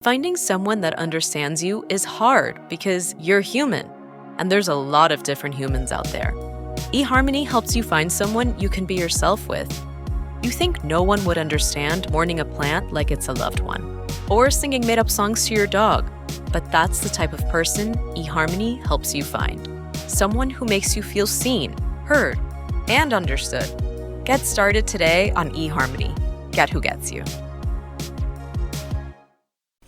Finding someone that understands you is hard because you're human, and there's a lot of different humans out there. eHarmony helps you find someone you can be yourself with. You think no one would understand mourning a plant like it's a loved one, or singing made-up songs to your dog, but that's the type of person eHarmony helps you find. Someone who makes you feel seen, heard, and understood. Get started today on eHarmony. Get who gets you.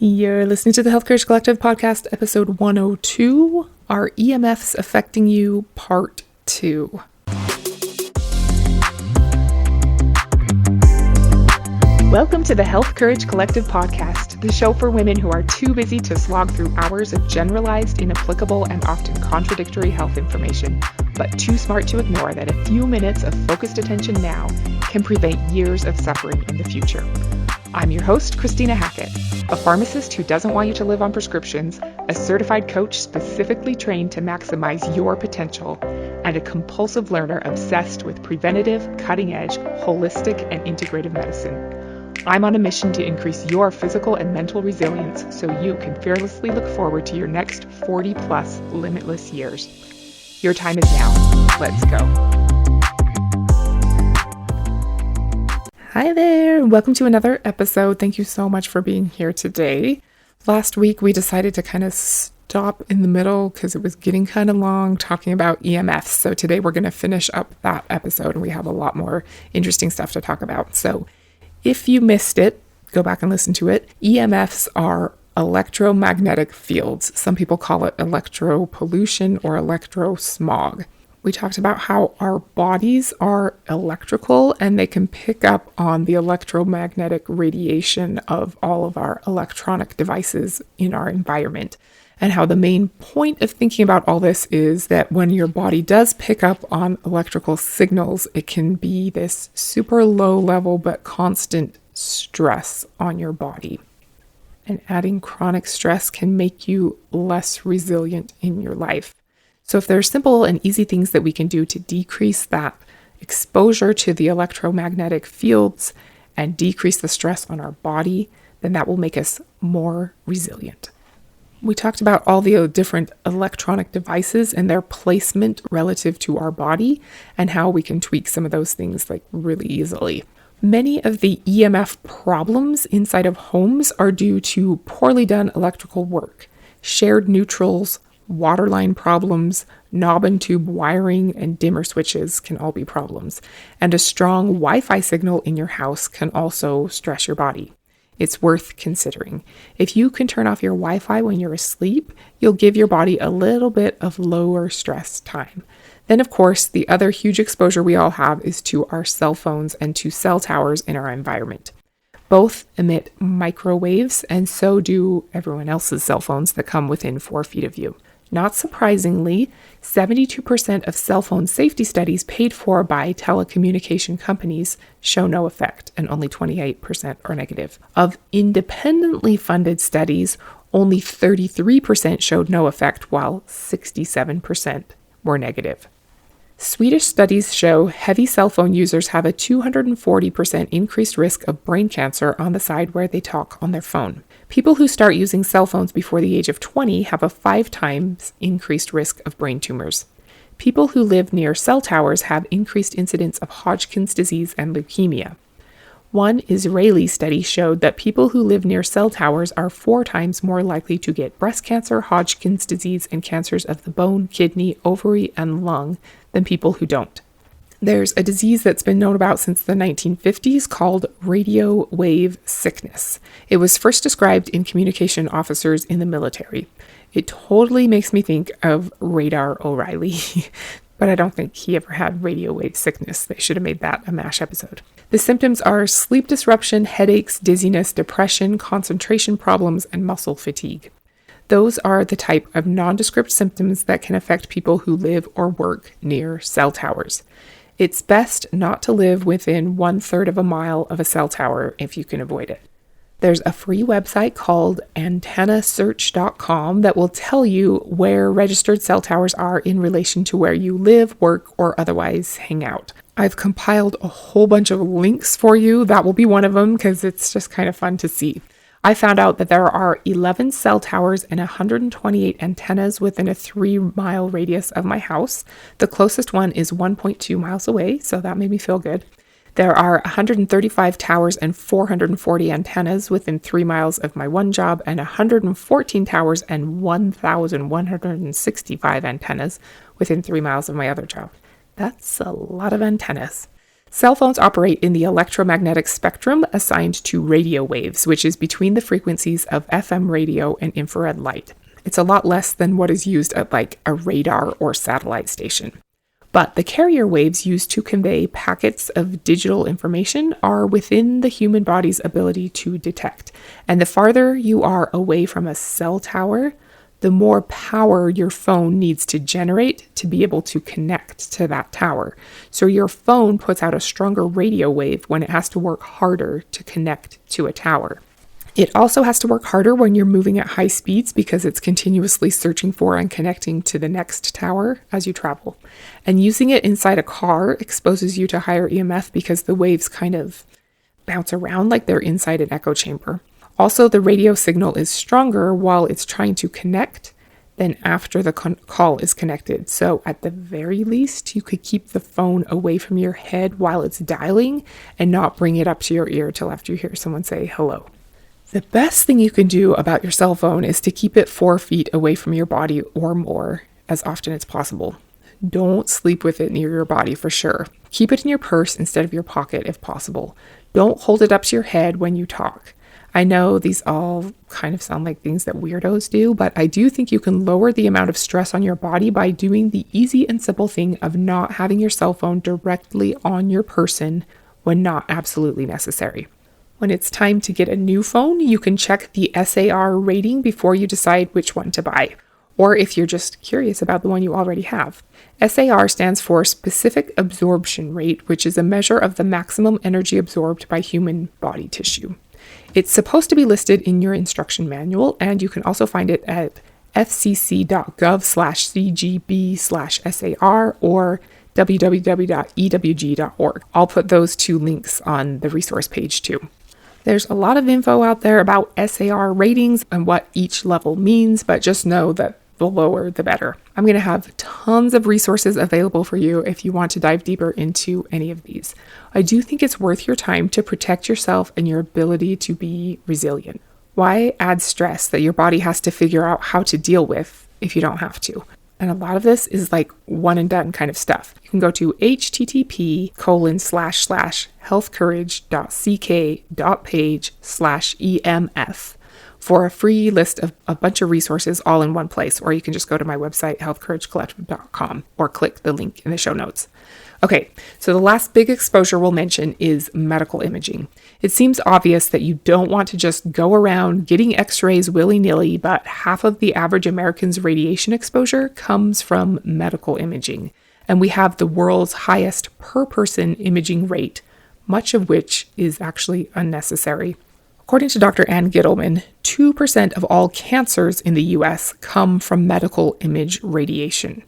You're listening to the Health Courage Collective podcast, episode 102, Are EMFs Affecting You, part 2. Welcome to the Health Courage Collective podcast, the show for women who are too busy to slog through hours of generalized, inapplicable, and often contradictory health information, but too smart to ignore that a few minutes of focused attention now can prevent years of suffering in the future. I'm your host, Christina Hackett, a pharmacist who doesn't want you to live on prescriptions, a certified coach specifically trained to maximize your potential, and a compulsive learner obsessed with preventative, cutting-edge, holistic, and integrative medicine. I'm on a mission to increase your physical and mental resilience so you can fearlessly look forward to your next 40-plus limitless years. Your time is now. Let's go. Hi there, and welcome to another episode. Thank you so much for being here today. Last week, we decided to kind of stop in the middle because it was getting kind of long talking about EMFs. So today we're going to finish up that episode, and we have a lot more interesting stuff to talk about. So if you missed it, go back and listen to it. EMFs are electromagnetic fields. Some people call it electropollution or electrosmog. We talked about how our bodies are electrical and they can pick up on the electromagnetic radiation of all of our electronic devices in our environment. And how the main point of thinking about all this is that when your body does pick up on electrical signals, it can be this super low level but constant stress on your body. And adding chronic stress can make you less resilient in your life. So if there are simple and easy things that we can do to decrease that exposure to the electromagnetic fields and decrease the stress on our body, then that will make us more resilient. We talked about all the different electronic devices and their placement relative to our body and how we can tweak some of those things like really easily. Many of the EMF problems inside of homes are due to poorly done electrical work, shared neutrals, waterline problems, knob and tube wiring, and dimmer switches can all be problems. And a strong Wi-Fi signal in your house can also stress your body. It's worth considering. If you can turn off your Wi-Fi when you're asleep, you'll give your body a little bit of lower stress time. Then, of course, the other huge exposure we all have is to our cell phones and to cell towers in our environment. Both emit microwaves, and so do everyone else's cell phones that come within 4 feet of you. Not surprisingly, 72% of cell phone safety studies paid for by telecommunication companies show no effect, and only 28% are negative. Of independently funded studies, only 33% showed no effect, while 67% were negative. Swedish studies show heavy cell phone users have a 240% increased risk of brain cancer on the side where they talk on their phone. People who start using cell phones before the age of 20 have a 5 times increased risk of brain tumors. People who live near cell towers have increased incidence of Hodgkin's disease and leukemia. One Israeli study showed that people who live near cell towers are 4 times more likely to get breast cancer, Hodgkin's disease, and cancers of the bone, kidney, ovary, and lung than people who don't. There's a disease that's been known about since the 1950s called radio wave sickness. It was first described in communication officers in the military. It totally makes me think of Radar O'Reilly, but I don't think he ever had radio wave sickness. They should have made that a MASH episode. The symptoms are sleep disruption, headaches, dizziness, depression, concentration problems, and muscle fatigue. Those are the type of nondescript symptoms that can affect people who live or work near cell towers. It's best not to live within 1/3 of a mile of a cell tower if you can avoid it. There's a free website called antennasearch.com that will tell you where registered cell towers are in relation to where you live, work, or otherwise hang out. I've compiled a whole bunch of links for you. That will be one of them because it's just kind of fun to see. I found out that there are 11 cell towers and 128 antennas within a 3-mile radius of my house. The closest one is 1.2 miles away, so that made me feel good. There are 135 towers and 440 antennas within 3 miles of my one job, and 114 towers and 1,165 antennas within 3 miles of my other job. That's a lot of antennas. Cell phones operate in the electromagnetic spectrum assigned to radio waves, which is between the frequencies of FM radio and infrared light. It's a lot less than what is used at like a radar or satellite station. But the carrier waves used to convey packets of digital information are within the human body's ability to detect. And the farther you are away from a cell tower, the more power your phone needs to generate to be able to connect to that tower. So your phone puts out a stronger radio wave when it has to work harder to connect to a tower. It also has to work harder when you're moving at high speeds because it's continuously searching for and connecting to the next tower as you travel. And using it inside a car exposes you to higher EMF because the waves kind of bounce around like they're inside an echo chamber. Also, the radio signal is stronger while it's trying to connect than after the call is connected. So at the very least, you could keep the phone away from your head while it's dialing and not bring it up to your ear till after you hear someone say hello. The best thing you can do about your cell phone is to keep it 4 feet away from your body or more as often as possible. Don't sleep with it near your body for sure. Keep it in your purse instead of your pocket if possible. Don't hold it up to your head when you talk. I know these all kind of sound like things that weirdos do, but I do think you can lower the amount of stress on your body by doing the easy and simple thing of not having your cell phone directly on your person when not absolutely necessary. When it's time to get a new phone, you can check the SAR rating before you decide which one to buy, or if you're just curious about the one you already have. SAR stands for Specific Absorption Rate, which is a measure of the maximum energy absorbed by human body tissue. It's supposed to be listed in your instruction manual, and you can also find it at fcc.gov/cgb/SAR or www.ewg.org. I'll put those 2 links on the resource page too. There's a lot of info out there about SAR ratings and what each level means, but just know that the lower the better. I'm going to have tons of resources available for you if you want to dive deeper into any of these. I do think it's worth your time to protect yourself and your ability to be resilient. Why add stress that your body has to figure out how to deal with if you don't have to? And a lot of this is like one and done kind of stuff. You can go to http://healthcourage.ck.page/EMF for a free list of a bunch of resources all in one place, or you can just go to my website, healthcouragecollective.com, or click the link in the show notes. Okay, so the last big exposure we'll mention is medical imaging. It seems obvious that you don't want to just go around getting x-rays willy-nilly, but half of the average American's radiation exposure comes from medical imaging. And we have the world's highest per-person imaging rate, much of which is actually unnecessary. According to Dr. Ann Gittleman, 2% of all cancers in the US come from medical image radiation.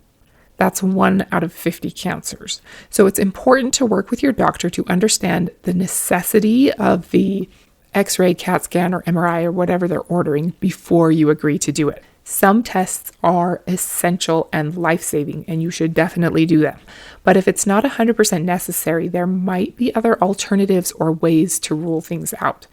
That's 1 out of 50 cancers. So it's important to work with your doctor to understand the necessity of the X-ray, CAT scan, or MRI, or whatever they're ordering before you agree to do it. Some tests are essential and life-saving, and you should definitely do them. But if it's not 100% necessary, there might be other alternatives or ways to rule things out.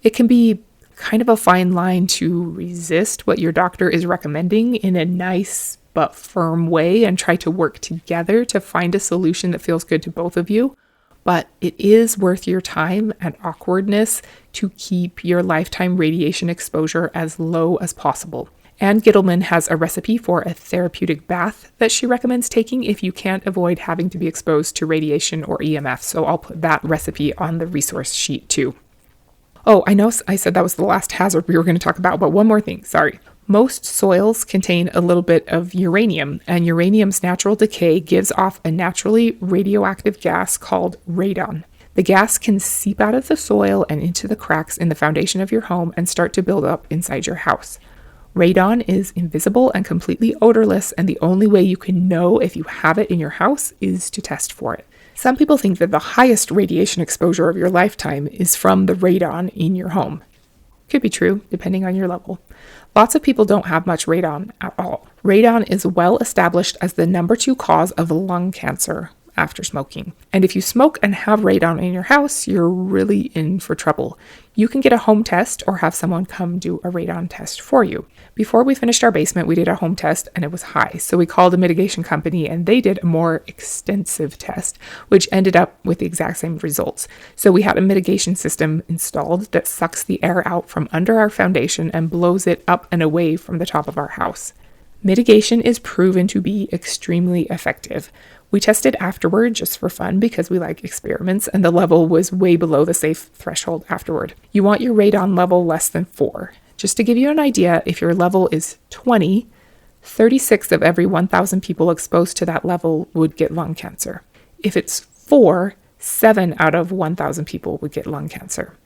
It can be kind of a fine line to resist what your doctor is recommending in a nice but firm way and try to work together to find a solution that feels good to both of you. But it is worth your time and awkwardness to keep your lifetime radiation exposure as low as possible. Ann Gittleman has a recipe for a therapeutic bath that she recommends taking if you can't avoid having to be exposed to radiation or EMF. So I'll put that recipe on the resource sheet too. Oh, I know I said that was the last hazard we were going to talk about, but one more thing, sorry. Most soils contain a little bit of uranium, and uranium's natural decay gives off a naturally radioactive gas called radon. The gas can seep out of the soil and into the cracks in the foundation of your home and start to build up inside your house. Radon is invisible and completely odorless, and the only way you can know if you have it in your house is to test for it. Some people think that the highest radiation exposure of your lifetime is from the radon in your home. Could be true, depending on your level. Lots of people don't have much radon at all. Radon is well established as the number 2 cause of lung cancer after smoking. And if you smoke and have radon in your house, you're really in for trouble. You can get a home test or have someone come do a radon test for you. Before we finished our basement, we did a home test and it was high. So we called a mitigation company and they did a more extensive test, which ended up with the exact same results. So we had a mitigation system installed that sucks the air out from under our foundation and blows it up and away from the top of our house. Mitigation is proven to be extremely effective. We tested afterward just for fun because we like experiments, and the level was way below the safe threshold afterward. You want your radon level less than 4. Just to give you an idea, if your level is 20, 36 of every 1,000 people exposed to that level would get lung cancer. If it's 4, 7 out of 1,000 people would get lung cancer.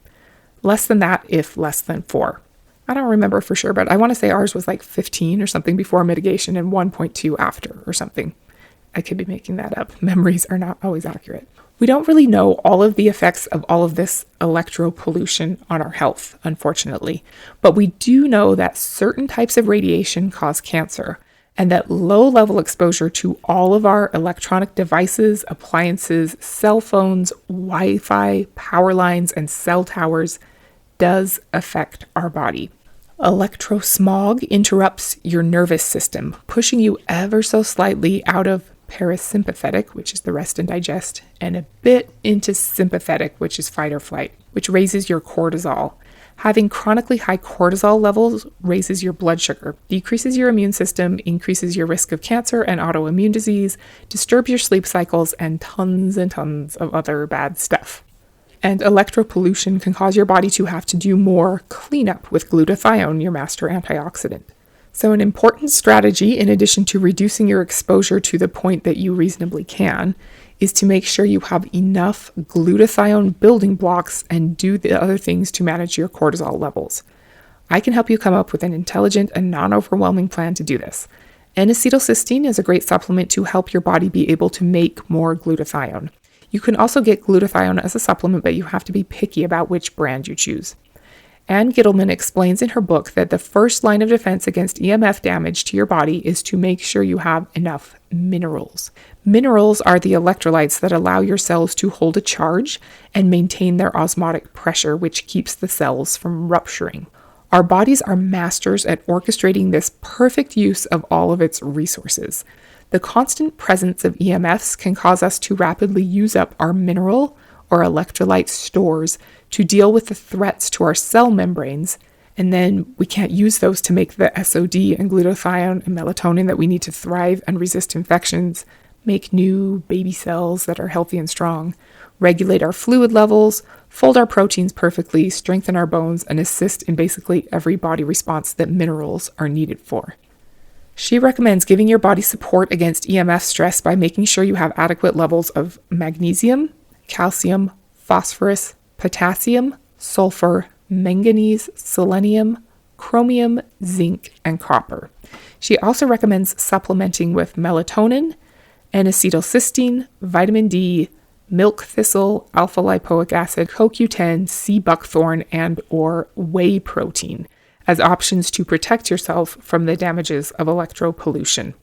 Less than that if less than 4. I don't remember for sure, but I want to say ours was like 15 or something before mitigation and 1.2 after or something. I could be making that up. Memories are not always accurate. We don't really know all of the effects of all of this electropollution on our health, unfortunately, but we do know that certain types of radiation cause cancer and that low-level exposure to all of our electronic devices, appliances, cell phones, Wi-Fi, power lines, and cell towers does affect our body. Electrosmog interrupts your nervous system, pushing you ever so slightly out of parasympathetic, which is the rest and digest, and a bit into sympathetic, which is fight or flight, which raises your cortisol. Having chronically high cortisol levels raises your blood sugar, decreases your immune system, increases your risk of cancer and autoimmune disease, disturbs your sleep cycles, and tons of other bad stuff. And electropollution can cause your body to have to do more cleanup with glutathione, your master antioxidant. So an important strategy, in addition to reducing your exposure to the point that you reasonably can, is to make sure you have enough glutathione building blocks and do the other things to manage your cortisol levels. I can help you come up with an intelligent and non-overwhelming plan to do this. N-acetylcysteine is a great supplement to help your body be able to make more glutathione. You can also get glutathione as a supplement, but you have to be picky about which brand you choose. Anne Gittleman explains in her book that the first line of defense against EMF damage to your body is to make sure you have enough minerals. Minerals are the electrolytes that allow your cells to hold a charge and maintain their osmotic pressure, which keeps the cells from rupturing. Our bodies are masters at orchestrating this perfect use of all of its resources. The constant presence of EMFs can cause us to rapidly use up our mineral or electrolyte stores to deal with the threats to our cell membranes, and then we can't use those to make the SOD and glutathione and melatonin that we need to thrive and resist infections, make new baby cells that are healthy and strong, regulate our fluid levels, fold our proteins perfectly, strengthen our bones, and assist in basically every body response that minerals are needed for. She recommends giving your body support against EMF stress by making sure you have adequate levels of magnesium, calcium, phosphorus, potassium, sulfur, manganese, selenium, chromium, zinc, and copper. She also recommends supplementing with melatonin, N-acetylcysteine, vitamin D, milk thistle, alpha-lipoic acid, CoQ10, sea buckthorn, and or whey protein as options to protect yourself from the damages of electropollution.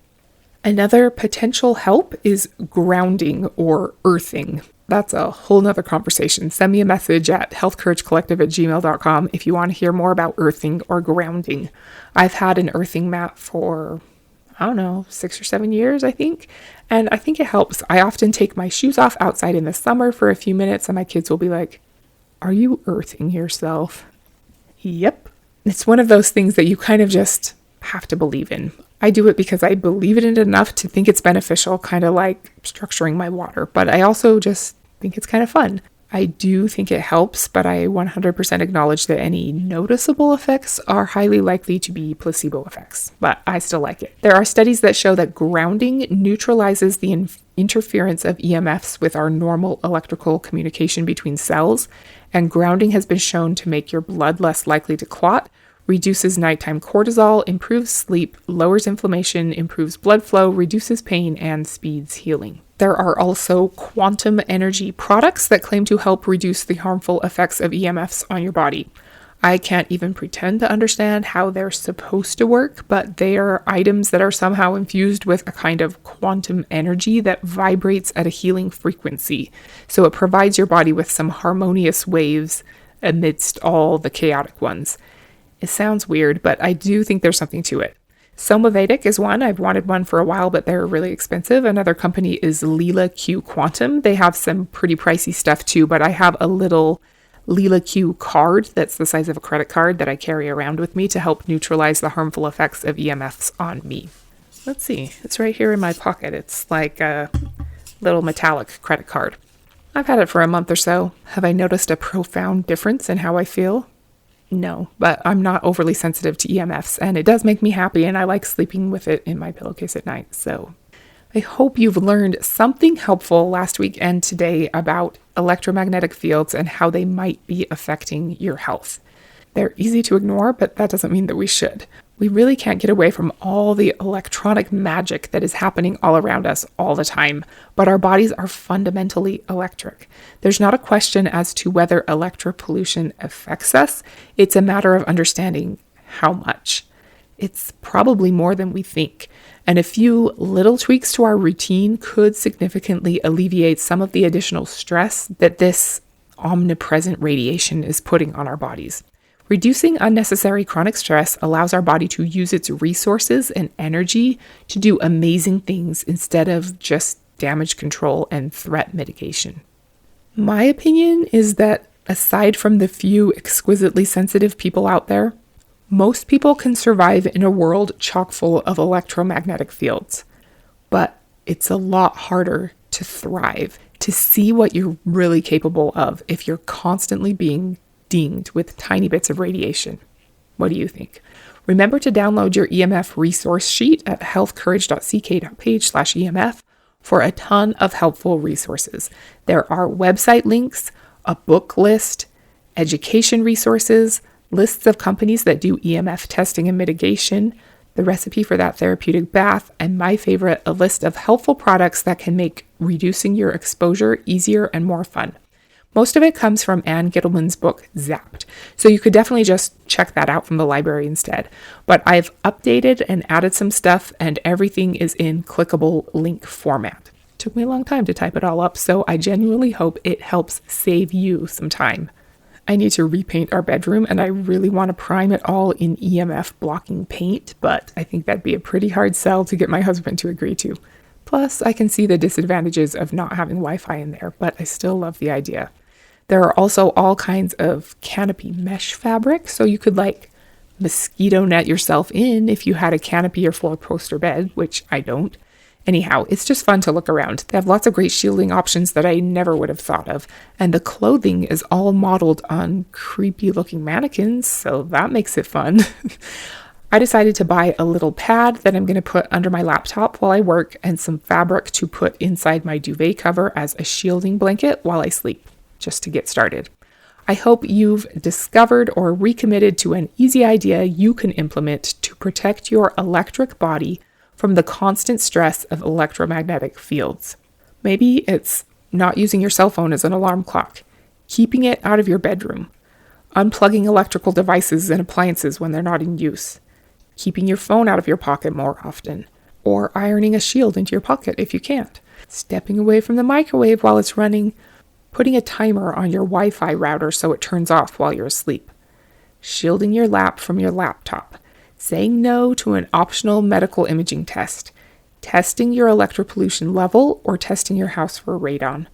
Another potential help is grounding or earthing. That's a whole nother conversation. Send me a message at healthcouragecollective@gmail.com if you want to hear more about earthing or grounding. I've had an earthing mat for, 6 or 7 years, I think. And I think it helps. I often take my shoes off outside in the summer for a few minutes and my kids will be like, "Are you earthing yourself?" Yep. It's one of those things that you kind of just have to believe in. I do it because I believe in it enough to think it's beneficial, kind of like structuring my water, but I also just think it's kind of fun. I do think it helps, but I 100% acknowledge that any noticeable effects are highly likely to be placebo effects, but I still like it. There are studies that show that grounding neutralizes the interference of EMFs with our normal electrical communication between cells, and grounding has been shown to make your blood less likely to clot, reduces nighttime cortisol, improves sleep, lowers inflammation, improves blood flow, reduces pain, and speeds healing. There are also quantum energy products that claim to help reduce the harmful effects of EMFs on your body. I can't even pretend to understand how they're supposed to work, but they are items that are somehow infused with a kind of quantum energy that vibrates at a healing frequency. So it provides your body with some harmonious waves amidst all the chaotic ones. It sounds weird, but I do think there's something to it. Somavedic is one. I've wanted one for a while, but they're really expensive. Another company is Leela Q Quantum. They have some pretty pricey stuff too, but I have a little Leela Q card that's the size of a credit card that I carry around with me to help neutralize the harmful effects of EMFs on me. Let's see. It's right here in my pocket. It's like a little metallic credit card. I've had it for a month or so. Have I noticed a profound difference in how I feel? No, but I'm not overly sensitive to EMFs, and it does make me happy, and I like sleeping with it in my pillowcase at night. So I hope you've learned something helpful last week and today about electromagnetic fields and how they might be affecting your health. They're easy to ignore, but that doesn't mean that we should. We really can't get away from all the electronic magic that is happening all around us all the time, but our bodies are fundamentally electric. There's not a question as to whether electropollution affects us. It's a matter of understanding how much. It's probably more than we think, and a few little tweaks to our routine could significantly alleviate some of the additional stress that this omnipresent radiation is putting on our bodies. Reducing unnecessary chronic stress allows our body to use its resources and energy to do amazing things instead of just damage control and threat mitigation. My opinion is that aside from the few exquisitely sensitive people out there, most people can survive in a world chock full of electromagnetic fields. But it's a lot harder to thrive, to see what you're really capable of if you're constantly being dinged with tiny bits of radiation. What do you think? Remember to download your EMF resource sheet at healthcourage.ck.page/EMF for a ton of helpful resources. There are website links, a book list, education resources, lists of companies that do EMF testing and mitigation, the recipe for that therapeutic bath, and my favorite, a list of helpful products that can make reducing your exposure easier and more fun. Most of it comes from Anne Gittleman's book, Zapped, so you could definitely just check that out from the library instead. But I've updated and added some stuff, and everything is in clickable link format. Took me a long time to type it all up, so I genuinely hope it helps save you some time. I need to repaint our bedroom, and I really want to prime it all in EMF blocking paint, but I think that'd be a pretty hard sell to get my husband to agree to. Plus, I can see the disadvantages of not having Wi-Fi in there, but I still love the idea. There are also all kinds of canopy mesh fabric, so you could mosquito net yourself in if you had a canopy or 4-poster bed, which I don't. Anyhow, it's just fun to look around. They have lots of great shielding options that I never would have thought of, and the clothing is all modeled on creepy looking mannequins, so that makes it fun. I decided to buy a little pad that I'm going to put under my laptop while I work and some fabric to put inside my duvet cover as a shielding blanket while I sleep, just to get started. I hope you've discovered or recommitted to an easy idea you can implement to protect your electric body from the constant stress of electromagnetic fields. Maybe it's not using your cell phone as an alarm clock, keeping it out of your bedroom, unplugging electrical devices and appliances when they're not in use, keeping your phone out of your pocket more often, or ironing a shield into your pocket if you can't, stepping away from the microwave while it's running, putting a timer on your Wi-Fi router so it turns off while you're asleep, shielding your lap from your laptop, saying no to an optional medical imaging test, testing your electropollution level, or testing your house for radon.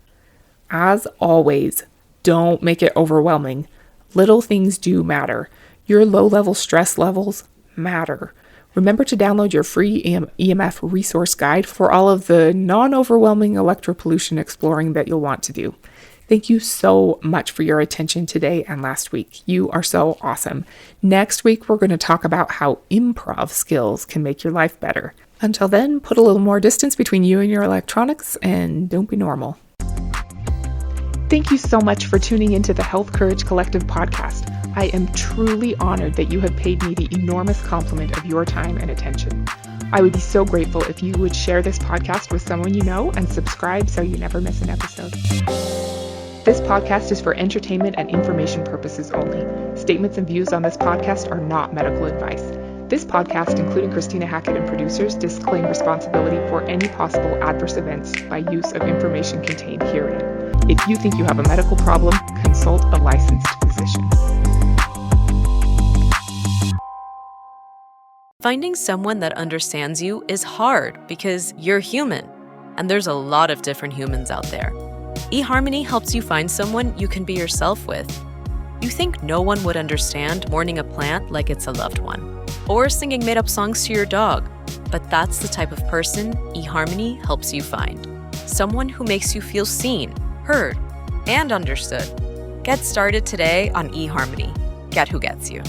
As always, don't make it overwhelming. Little things do matter. Your low-level stress levels matter. Remember to download your free EMF resource guide for all of the non-overwhelming electropollution exploring that you'll want to do. Thank you so much for your attention today and last week. You are so awesome. Next week, we're going to talk about how improv skills can make your life better. Until then, put a little more distance between you and your electronics and don't be normal. Thank you so much for tuning into the Health Courage Collective podcast. I am truly honored that you have paid me the enormous compliment of your time and attention. I would be so grateful if you would share this podcast with someone you know and subscribe so you never miss an episode. This podcast is for entertainment and information purposes only. Statements and views on this podcast are not medical advice. This podcast, including Christina Hackett and producers, disclaim responsibility for any possible adverse events by use of information contained herein. If you think you have a medical problem, consult a licensed physician. Finding someone that understands you is hard because you're human, and there's a lot of different humans out there. eHarmony helps you find someone you can be yourself with. You think no one would understand mourning a plant like it's a loved one, or singing made-up songs to your dog, but that's the type of person eHarmony helps you find. Someone who makes you feel seen, heard, and understood. Get started today on eHarmony. Get who gets you.